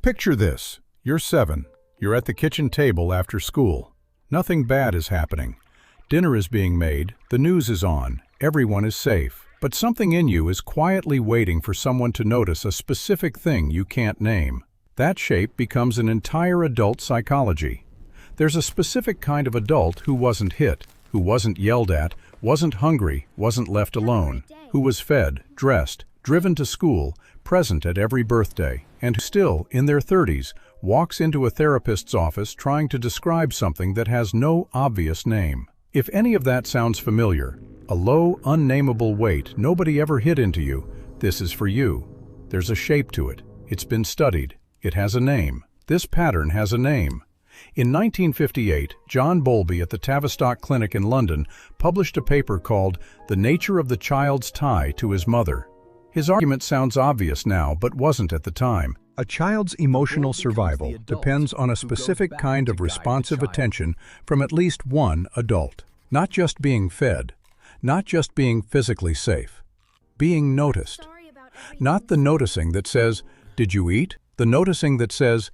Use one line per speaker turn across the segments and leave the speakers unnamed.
Picture this. You're 7. You're at the kitchen table after school. Nothing bad is happening. Dinner is being made, the news is on, everyone is safe. But something in you is quietly waiting for someone to notice a specific thing you can't name. That shape becomes an entire adult psychology. There's a specific kind of adult who wasn't hit, who wasn't yelled at, wasn't hungry, wasn't left alone, who was fed, dressed, driven to school, present at every birthday, and who still, in their 30s, walks into a therapist's office trying to describe something that has no obvious name. If any of that sounds familiar, a low, unnameable weight nobody ever hit into you, this is for you. There's a shape to it. It's been studied. It has a name. This pattern has a name. In 1958, John Bowlby at the Tavistock Clinic in London published a paper called The Nature of the Child's Tie to His Mother. His argument sounds obvious now, but wasn't at the time.
A child's emotional survival depends on a specific kind of responsive attention from at least one adult. Not just being fed, not just being physically safe, being noticed. Not the noticing that says, "Did you eat?" The noticing that says,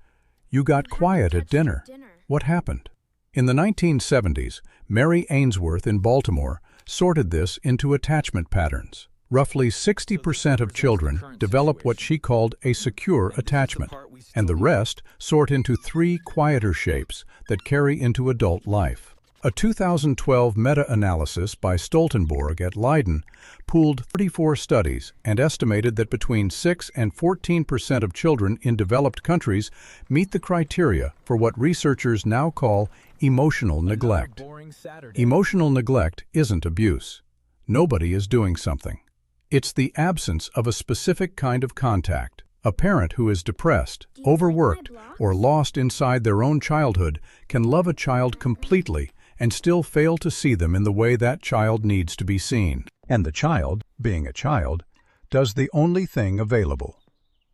"You got quiet at dinner. What happened?" In the 1970s, Mary Ainsworth in Baltimore sorted this into attachment patterns. Roughly 60% of children develop what she called a secure attachment, and the rest sort into 3 quieter shapes that carry into adult life. A 2012 meta-analysis by Stoltenborgh at Leiden pooled 34 studies and estimated that between 6 and 14% of children in developed countries meet the criteria for what researchers now call emotional neglect. Emotional neglect isn't abuse. Nobody is doing something. It's the absence of a specific kind of contact. A parent who is depressed, overworked, or lost inside their own childhood can love a child completely and still fail to see them in the way that child needs to be seen. And the child, being a child, does the only thing available.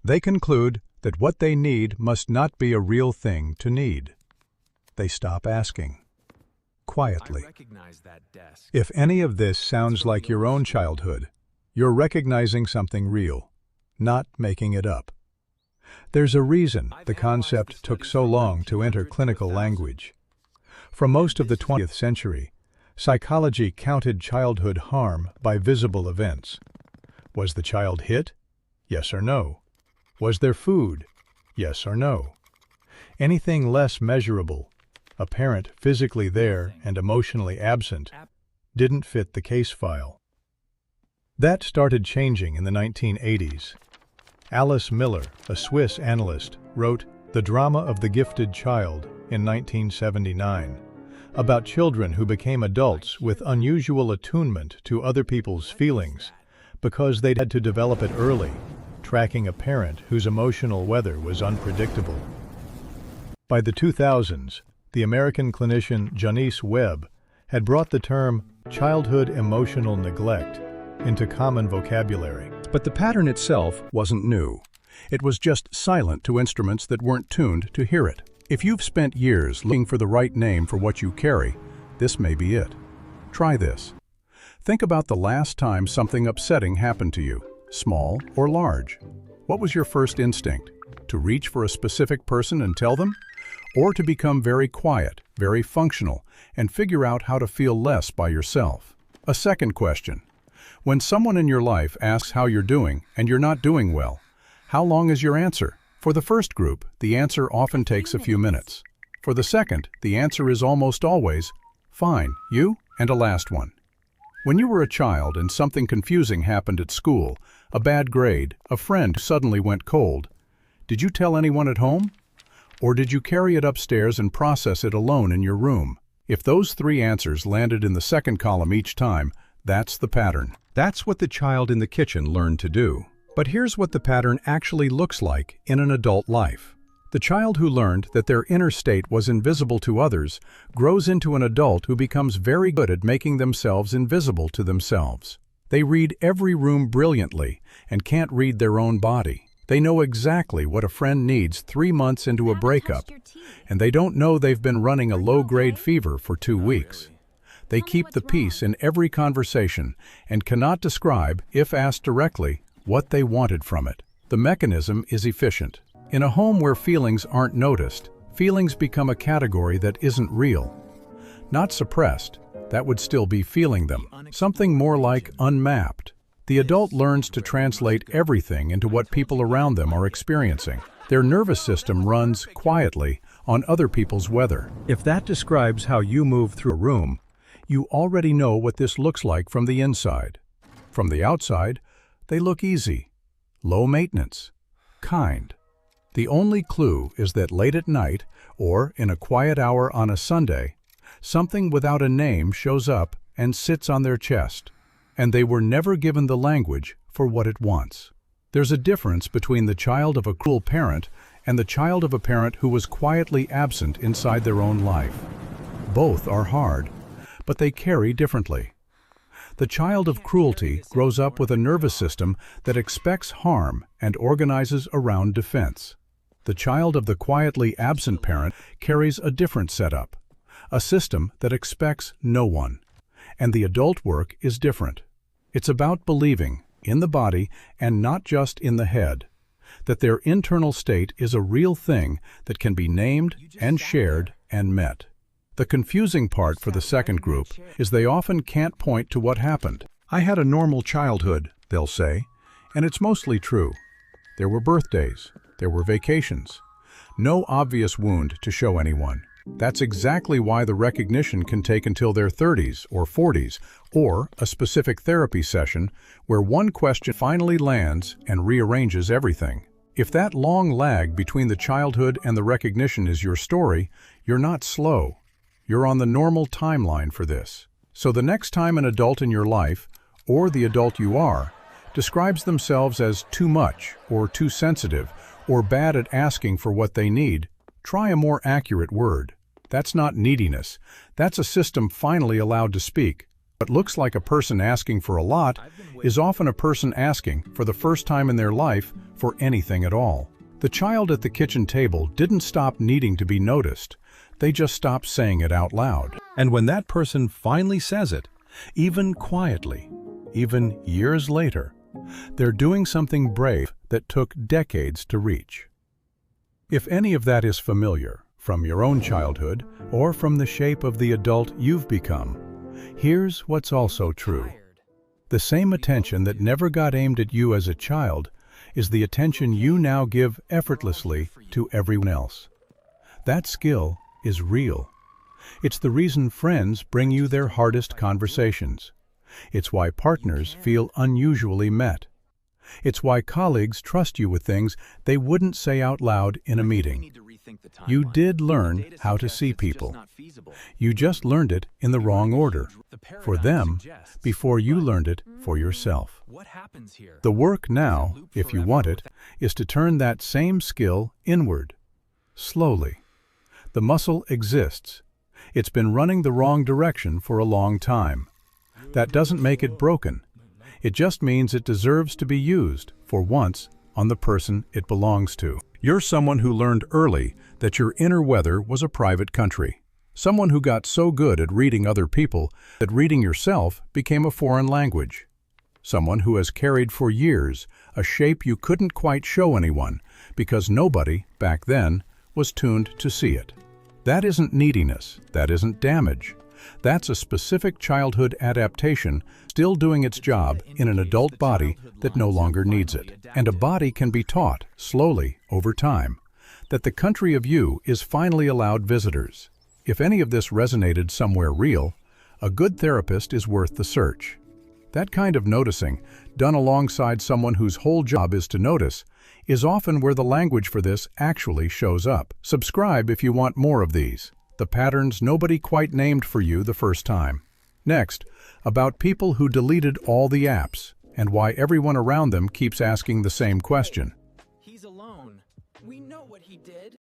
They conclude that what they need must not be a real thing to need. They stop asking. Quietly. If any of this sounds like your own childhood, you're recognizing something real, not making it up. There's a reason the concept took so long to enter clinical language. For most of the 20th century, psychology counted childhood harm by visible events. Was the child hit? Yes or no? Was there food? Yes or no? Anything less measurable, a parent physically there and emotionally absent, didn't fit the case file. That started changing in the 1980s. Alice Miller, a Swiss analyst, wrote The Drama of the Gifted Child in 1979, about children who became adults with unusual attunement to other people's feelings because they'd had to develop it early, tracking a parent whose emotional weather was unpredictable. By the 2000s, the American clinician Janice Webb had brought the term childhood emotional neglect into common vocabulary. But the pattern itself wasn't new. It was just silent to instruments that weren't tuned to hear it. If you've spent years looking for the right name for what you carry, this may be it. Try this. Think about the last time something upsetting happened to you, small or large. What was your first instinct? To reach for a specific person and tell them? Or to become very quiet, very functional, and figure out how to feel less by yourself? A second question. When someone in your life asks how you're doing and you're not doing well, how long is your answer? For the first group, the answer often takes a few minutes. For the second, the answer is almost always, "Fine, you?" And a last one. When you were a child and something confusing happened at school, a bad grade, a friend who suddenly went cold, did you tell anyone at home? Or did you carry it upstairs and process it alone in your room? If those 3 answers landed in the second column each time, that's the pattern. That's what the child in the kitchen learned to do. But here's what the pattern actually looks like in an adult life. The child who learned that their inner state was invisible to others grows into an adult who becomes very good at making themselves invisible to themselves. They read every room brilliantly and can't read their own body. They know exactly what a friend needs 3 months into a breakup, and they don't know they've been running a low-grade fever for 2 weeks. They keep the peace in every conversation and cannot describe, if asked directly, what they wanted from it. The mechanism is efficient.
In a home where feelings aren't noticed, feelings become a category that isn't real. Not suppressed, that would still be feeling them. Something more like unmapped. The adult learns to translate everything into what people around them are experiencing. Their nervous system runs quietly on other people's weather. If that describes how you move through a room, you already know what this looks like from the inside. From the outside, they look easy, low maintenance, kind. The only clue is that late at night, or in a quiet hour on a Sunday, something without a name shows up and sits on their chest, and they were never given the language for what it wants. There's a difference between the child of a cruel parent and the child of a parent who was quietly absent inside their own life. Both are hard, but they carry differently. The child of cruelty grows up with a nervous system that expects harm and organizes around defense. The child of the quietly absent parent carries a different setup, a system that expects no one. And the adult work is different. It's about believing, in the body and not just in the head, that their internal state is a real thing that can be named and shared and met. The confusing part for the second group is they often can't point to what happened. I had a normal childhood, they'll say, and it's mostly true. There were birthdays, there were vacations, no obvious wound to show anyone. That's exactly why the recognition can take until their 30s or 40s, or a specific therapy session where one question finally lands and rearranges everything. If that long lag between the childhood and the recognition is your story, you're not slow. You're on the normal timeline for this. So the next time an adult in your life, or the adult you are, describes themselves as too much or too sensitive or bad at asking for what they need, try a more accurate word. That's not neediness. That's a system finally allowed to speak. What looks like a person asking for a lot is often a person asking, for the first time in their life, for anything at all. The child at the kitchen table didn't stop needing to be noticed. They just stopped saying it out loud. And when that person finally says it, even quietly, even years later, they're doing something brave that took decades to reach. If any of that is familiar, from your own childhood or from the shape of the adult you've become, here's what's also true. The same attention that never got aimed at you as a child is the attention you now give effortlessly to everyone else. That skill is real. It's the reason friends bring you their hardest conversations. It's why partners feel unusually met. It's why colleagues trust you with things they wouldn't say out loud in a meeting. You did learn how to see people. You just learned it in the wrong order, for them, before you learned it for yourself. The work now, if you want it, is to turn that same skill inward, slowly. The muscle exists. It's been running the wrong direction for a long time. That doesn't make it broken. It just means it deserves to be used, for once, on the person it belongs to. You're someone who learned early that your inner weather was a private country. Someone who got so good at reading other people that reading yourself became a foreign language. Someone who has carried for years a shape you couldn't quite show anyone because nobody, back then, was tuned to see it. That isn't neediness. That isn't damage. That's a specific childhood adaptation still doing its job in an adult body that no longer needs it. And a body can be taught, slowly, over time, that the country of you is finally allowed visitors. If any of this resonated somewhere real, a good therapist is worth the search. That kind of noticing, done alongside someone whose whole job is to notice, is often where the language for this actually shows up. Subscribe if you want more of these. The patterns nobody quite named for you the first time. Next, about people who deleted all the apps and why everyone around them keeps asking the same question.
He's alone. We know what he did.